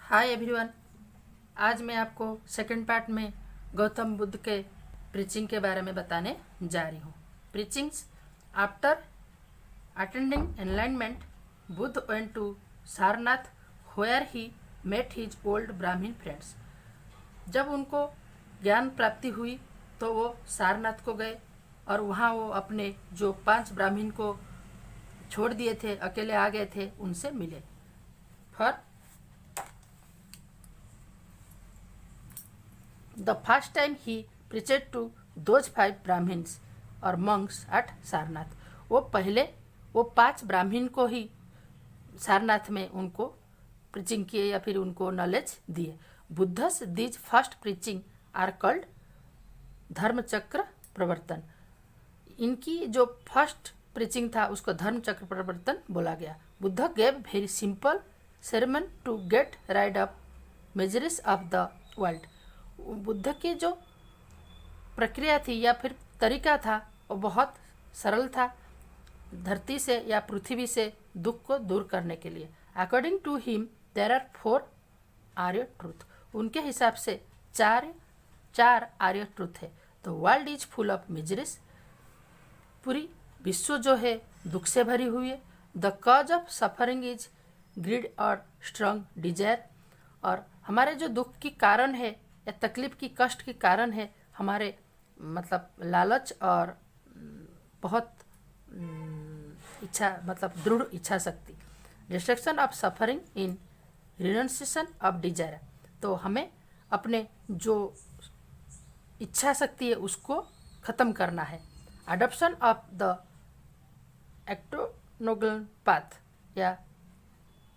Hi everyone. आज मैं आपको सेकंड पार्ट में गौतम बुद्ध के प्रीचिंग के बारे में बताने जा रही हूँ। Preachings after attending enlightenment Buddha went to Sarnath where he met his old Brahmin friends. जब उनको ज्ञान प्राप्ति हुई तो वो सारनाथ को गए और वहाँ वो अपने जो 5 ब्राह्मण को छोड़ दिए थे, अकेले आ गए थे, उनसे मिले। For the first time he preached to those 5 Brahmins और monks at सारनाथ। वो 5 ब्राह्मण को ही सारनाथ में उनको प्रीचिंग किए या फिर उनको नॉलेज दिए। Buddha's these first preaching are called Dharmachakra Pravartan. इनकी जो फर्स्ट प्रीचिंग था उसको धर्मचक्र प्रवर्तन बोला गया। Buddha gave very simple sermon to get rid up miseries of the world. Buddha की जो प्रक्रिया थी या फिर तरीका था वो बहुत सरल था, धरती से या पृथ्वी से दुख को दूर करने के लिए। According to him there are 4 Arya truth. उनके हिसाब से चार आर्य ट्रूथ है। तो world is full of miseries. पूरी विश्व जो है दुख से भरी हुई है। The cause of suffering is greed और स्ट्रॉन्ग डिजायर। और हमारे जो दुख की कारण है या तकलीफ की कष्ट के कारण है हमारे मतलब लालच और बहुत इच्छा मतलब दृढ़ इच्छा शक्ति। Destruction of suffering in renunciation of desire. तो हमें अपने जो इच्छा शक्ति है उसको ख़त्म करना है। अडॉप्शन ऑफ द एक्टोनोगल पाथ या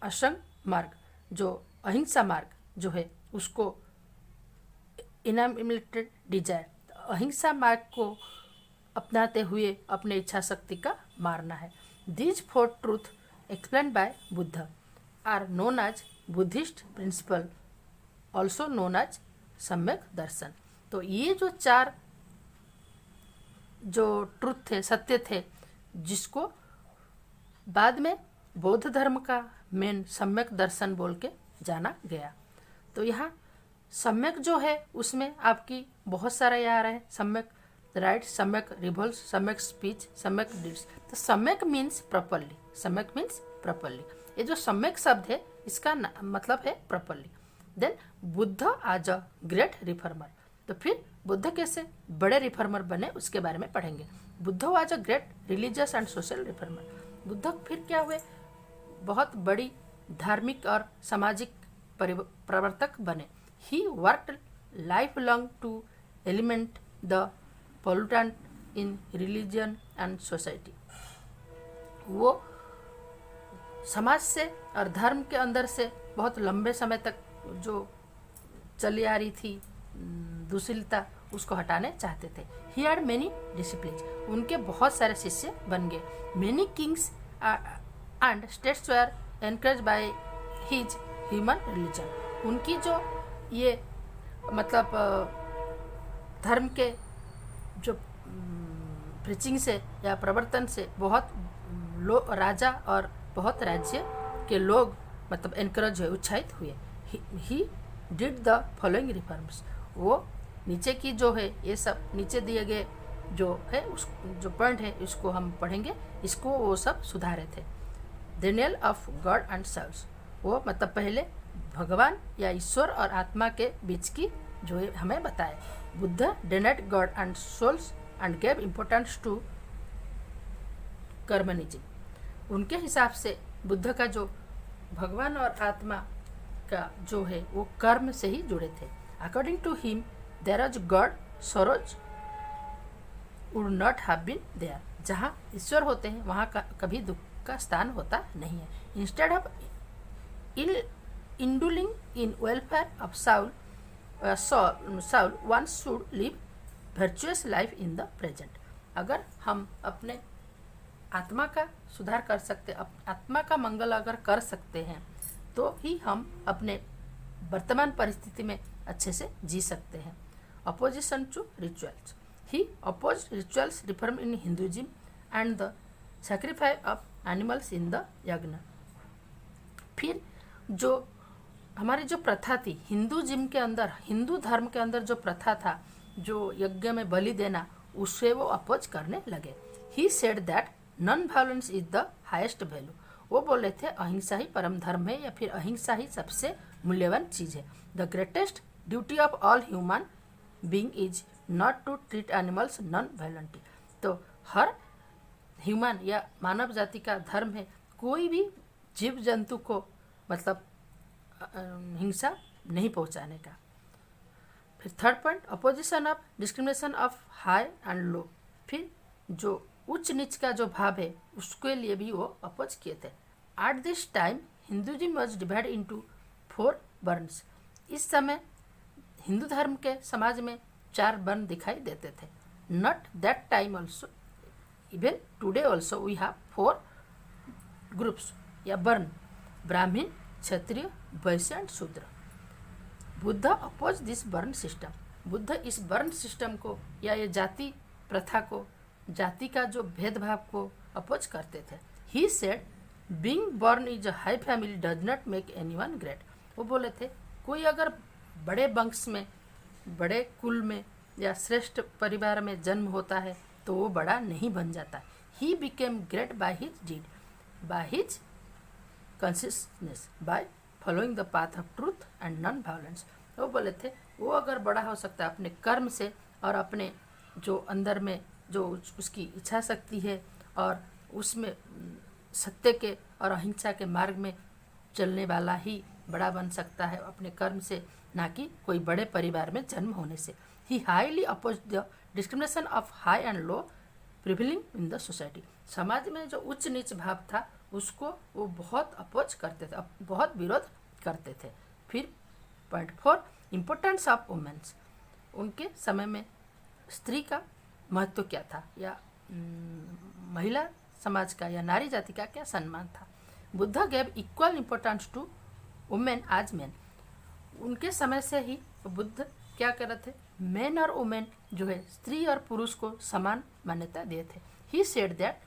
असंग मार्ग, जो अहिंसा मार्ग जो है उसको इनलिमिटेड डिजायर, अहिंसा मार्ग को अपनाते हुए अपने इच्छा शक्ति का मारना है। These 4 truth explain by Buddha are known as Buddhist principle, also known as Samyak Darshan. तो ये जो 4 जो ट्रूथ थे, सत्य थे, जिसको बाद में बौद्ध धर्म का मेन सम्यक दर्शन बोल के जाना गया। तो यहाँ सम्यक जो है उसमें आपकी बहुत सारा ये आ रहा है, सम्यक राइट, सम्यक रिवॉल्व, सम्यक स्पीच, सम्यक डीड्स। तो सम्यक मीन्स प्रॉपरली, सम्यक मीन्स प्रॉपरली। ये जो सम्यक शब्द है इसका मतलब है प्रॉपरली। देन बुद्ध आज अ ग्रेट रिफॉर्मर। तो फिर बुद्ध कैसे बड़े रिफॉर्मर बने उसके बारे में पढ़ेंगे। बुद्ध आज a great religious and social reformer. Buddha फिर क्या हुए, बहुत बड़ी धार्मिक और सामाजिक प्रवर्तक बने। He worked lifelong to eliminate the pollutant in religion and society। वो समाज से और धर्म के अंदर से बहुत लंबे समय तक जो चली आ रही थी दूषिलता उसको हटाने चाहते थे। He had many disciples। उनके बहुत सारे शिष्य बन गए। Many kings and states were encouraged by his human religion। उनकी जो ये मतलब धर्म के जो प्रीचिंग से या प्रवर्तन से बहुत राजा और बहुत राज्य के लोग मतलब एनकरेज हुए, उत्साहित हुए। He did the following reforms. वो नीचे की जो है ये सब नीचे दिए गए जो है उस जो पॉइंट है इसको हम पढ़ेंगे, इसको वो सब सुधारे थे। Denial of God and souls. वो मतलब पहले भगवान या ईश्वर और आत्मा के बीच की जो है हमें बताए। Buddha denied God and souls and gave importance to कर्मनिज्म। उनके हिसाब से बुद्ध का जो भगवान और आत्मा का जो है वो कर्म से ही जुड़े थे। According to him there is God sorrows would not have been there. जहाँ ईश्वर होते हैं वहाँ का कभी दुख का स्थान होता नहीं है। Instead of indulging in welfare of soul, one should live virtuous life in the present। अगर हम अपने आत्मा का सुधार कर सकते, आत्मा का मंगल अगर कर सकते हैं तो ही हम अपने वर्तमान परिस्थिति में अच्छे से जी सकते हैं। Opposition to rituals. He oppose rituals reform in Hinduism and the sacrifice of animals in the yajna. फिर जो हमारी जो प्रथा थी हिंदुइज्म के अंदर, हिंदू धर्म के अंदर जो प्रथा था, जो यज्ञ में बलि देना, उससे वो अपोज करने लगे। He said that non violence is the highest value. वो बोले थे अहिंसा ही परम धर्म है, या फिर अहिंसा ही सबसे मूल्यवान चीज़ है। The greatest duty of all human being is not to treat animals non violently. तो हर ह्यूमन या मानव जाति का धर्म है कोई भी जीव जंतु को मतलब हिंसा नहीं पहुंचाने का। फिर third point, opposition of discrimination of high and लो। फिर जो उच्च नीच का जो भाव है उसके लिए भी वो अपोज किए थे। At this time Hinduism was divide into 4 varnas. इस समय हिंदू धर्म के समाज में 4 वर्ण दिखाई देते थे। Not that time also, even today also we have 4 groups या varna, Brahmin, Kshatriya, Vaishya and Shudra. Buddha oppose this varna system. Buddha इस वर्ण सिस्टम को या ये जाति प्रथा को, जाति का जो भेदभाव को अपोज करते थे। He said being born is a high family does not make anyone great. वो बोले थे कोई अगर बड़े वंश में, बड़े कुल में या श्रेष्ठ परिवार में जन्म होता है तो वो बड़ा नहीं बन जाता। He became great by his deed, by his consistence, by following the path of truth and non violence. वो बोले थे वो अगर बड़ा हो सकता है अपने कर्म से और अपने जो अंदर में जो उसकी इच्छा शक्ति है और उसमें सत्य के और अहिंसा के मार्ग में चलने वाला ही बड़ा बन सकता है अपने कर्म से, ना कि कोई बड़े परिवार में जन्म होने से। He highly oppose the discrimination of high and low prevailing in the society. समाज में जो उच्च नीच भाव था उसको वो बहुत अपोज करते थे, बहुत विरोध करते थे। फिर पॉइंट 4, इम्पोर्टेंस ऑफ वुमेन्स। उनके समय में स्त्री का महत्व क्या था, या महिला समाज का या नारी जाति का क्या सम्मान था। Buddha gave equal importance to women as men. उनके समय से ही बुद्ध क्या कर रहे थे, मेन और वुमेन जो है स्त्री और पुरुष को समान मान्यता दिए थे। ही सेड दैट,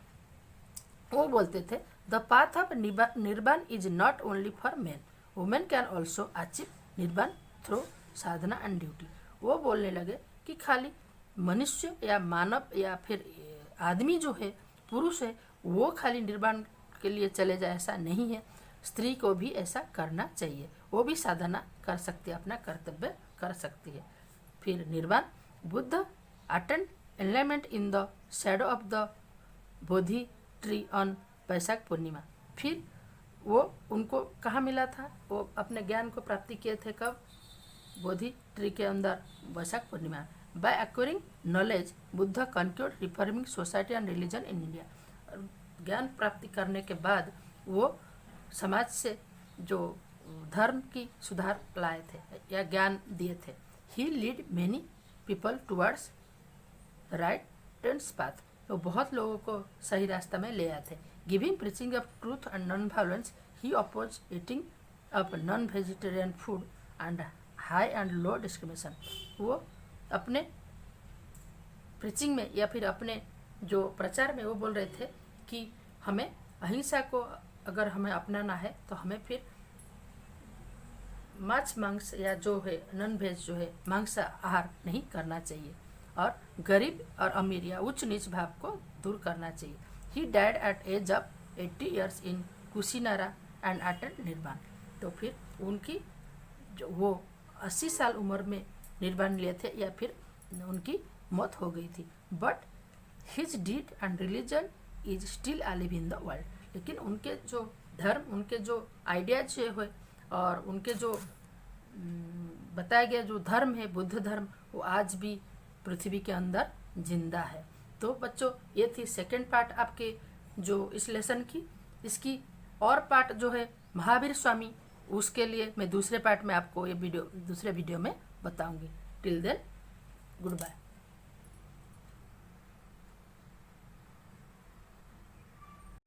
वो बोलते थे द पाथ ऑफ निर्वाण is not only for main, women can also achieve निर्वाण थ्रू साधना एंड ड्यूटी। वो बोलने लगे कि खाली मनुष्य या मानव या फिर आदमी जो है, पुरुष है, वो खाली निर्वाण के लिए चले जाए ऐसा नहीं है, स्त्री को भी ऐसा करना चाहिए, वो भी साधना कर सकती है, अपना कर्तव्य कर सकती है। फिर nirvana, Buddha attend enlightenment in the shadow of the Bodhi tree on Vaishakh Purnima. फिर वो उनको कहाँ मिला था, वो अपने ज्ञान को प्राप्ति किए थे कब, बोधि ट्री के अंदर Vaishakh Purnima. By acquiring knowledge Buddha concluded reforming society and religion in India. ज्ञान प्राप्ति करने के बाद वो समाज से जो धर्म की सुधार लाए थे या ज्ञान दिए थे। He lead many people towards right and path. वो बहुत लोगों को सही रास्ता में ले आए थे। Giving preaching of truth and non violence, he oppose eating of non vegetarian food and high and low discrimination. वो अपने प्रीचिंग में या फिर अपने जो प्रचार में वो बोल रहे थे कि हमें अहिंसा को अगर हमें अपनाना है तो हमें फिर मांस मांस या जो है नॉन वेज जो है मांस आहार नहीं करना चाहिए, और गरीब और अमीर या उच्च नीच भाव को दूर करना चाहिए। He died at age of 80 years in Kushinara and attend nirvana. तो फिर उनकी जो वो 80 साल उम्र में निर्वाण लिए थे या फिर उनकी मौत हो गई थी। But his deed and religion is still alive in the world. लेकिन उनके जो धर्म, उनके जो आइडियाज है और उनके जो बताया गया जो धर्म है, बुद्ध धर्म, वो आज भी पृथ्वी के अंदर जिंदा है। तो बच्चों ये थी सेकंड पार्ट आपके जो इस लेसन की। इसकी और पार्ट जो है महावीर स्वामी, उसके लिए मैं दूसरे पार्ट में आपको ये वीडियो दूसरे वीडियो में बताऊंगी। Till then good bye.